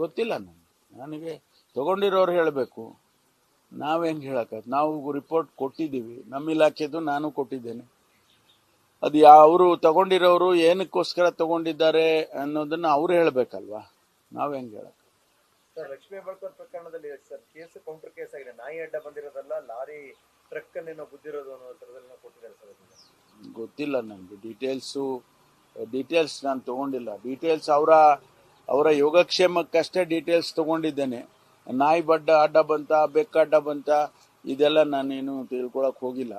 ಗೊತ್ತಿಲ್ಲ ನನಗೆ ತಗೊಂಡಿರೋರು ಹೇಳಬೇಕು. ನಾವು ಹೆಂಗೆ ಹೇಳಕ್ಕಾಗತ್ತೆ? ನಾವು ರಿಪೋರ್ಟ್ ಕೊಟ್ಟಿದ್ದೀವಿ, ನಮ್ಮ ಇಲಾಖೆದು ನಾನು ಕೊಟ್ಟಿದ್ದೇನೆ. ಅದು ಅವರು ತಗೊಂಡಿರೋರು ಏನಕ್ಕೋಸ್ಕರ ತಗೊಂಡಿದ್ದಾರೆ ಅನ್ನೋದನ್ನ ಅವ್ರು ಹೇಳಬೇಕಲ್ವಾ, ನಾವು ಹೆಂಗೆ ಹೇಳಕ್? ಸರ್, ಲಕ್ಷ್ಮೀ ಹೆಬ್ಬಾಳ್ಕರ್ ಪ್ರಕರಣದಲ್ಲಿ ಸರ್ ಕೇಸ್ ಕೌಂಟರ್ ಕೇಸ್ ಆಗಿದೆ. ನಾಯಿ ಅಡ್ಡ ಬಂದಿರೋದಲ್ಲ, ಲಾರಿ ಟ್ರಕ್ ಅನ್ನೇನೋ ಗುದ್ದಿರೋದು ಅನ್ನೋ ಥರದಲ್ಲಿ ಕೊಟ್ಟಿದ್ದಾರೆ ಸರ್. ಗೊತ್ತಿಲ್ಲ ನನಗೆ ಡೀಟೇಲ್ಸ್ ನಾನು ತಗೊಂಡಿಲ್ಲ. ಡೀಟೇಲ್ಸ್ ಅವರ ಯೋಗಕ್ಷೇಮಕ್ಕಷ್ಟೇ ಡೀಟೇಲ್ಸ್ ತಗೊಂಡಿದ್ದೇನೆ. ನಾಯಿ ಅಡ್ಡ ಬಂತ, ಬೆಕ್ಕ ಅಡ್ಡ ಬಂತ, ಇದೆಲ್ಲ ನಾನೇನು ತಿಳ್ಕೊಳಕ್ ಹೋಗಿಲ್ಲ.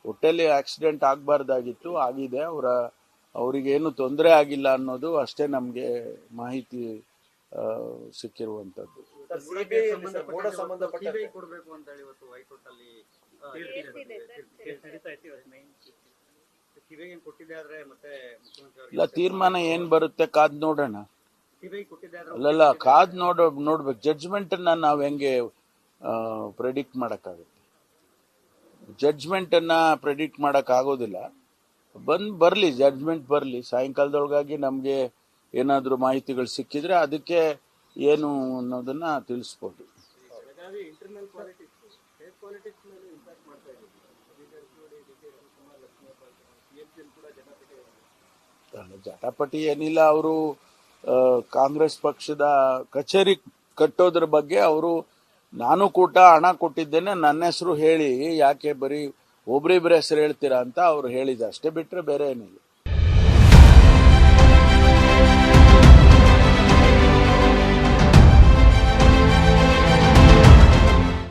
ಒಟ್ಟಲ್ಲಿ ಆಕ್ಸಿಡೆಂಟ್ ಆಗಬಾರ್ದಾಗಿತ್ತು, ಆಗಿದೆ. ಅವರಿಗೇನು ತೊಂದರೆ ಆಗಿಲ್ಲ ಅನ್ನೋದು ಅಷ್ಟೇ ನಮಗೆ ಮಾಹಿತಿ ಸಿಕ್ಕಿರುವಂತದ್ದು. ಇಲ್ಲ, ತೀರ್ಮಾನ ಏನ್ ಬರುತ್ತೆ ಕಾದ್ ನೋಡೋಣ. ಅಲ್ಲಲ್ಲ, ಕಾದ್ ನೋಡ್ಬೇಕು. ಜಡ್ಜ್ಮೆಂಟ್ ಅನ್ನ ನಾವ್ ಹೆಂಗೆ ಪ್ರೆಡಿಕ್ಟ್ ಮಾಡಕ್ಕಾಗುತ್ತೆ? ಜಡ್ಜ್ಮೆಂಟ್ ಅನ್ನ ಪ್ರೆಡಿಕ್ಟ್ ಮಾಡಕ್ ಆಗೋದಿಲ್ಲ. ಬರ್ಲಿ ಜಡ್ಜ್ಮೆಂಟ್ ಬರ್ಲಿ. ಸಾಯಂಕಾಲದೊಳಗಾಗಿ ನಮ್ಗೆ ಏನಾದ್ರೂ ಮಾಹಿತಿಗಳು ಸಿಕ್ಕಿದ್ರೆ ಅದಕ್ಕೆ ಏನು ಅನ್ನೋದನ್ನ ತಿಳಿಸ್ಬೋದು. ಜಟಾಪಟಿ ಏನಿಲ್ಲ. ಅವರು ಕಾಂಗ್ರೆಸ್ ಪಕ್ಷದ ಕಚೇರಿ ಕಟ್ಟೋದ್ರ ಬಗ್ಗೆ ನಾನು ಕೂಡ ಹಣ ಕೊಟ್ಟಿದ್ದೇನೆ, ನನ್ನ ಹೆಸರು ಹೇಳಿ ಯಾಕೆ ಬರೀ ಒಬ್ರಿಬ್ಬರ ಹೆಸರು ಹೇಳ್ತೀರಾ ಅಂತ ಅವ್ರು ಹೇಳಿದ ಅಷ್ಟೇ, ಬಿಟ್ರೆ ಬೇರೆ ಏನಿಲ್ಲ.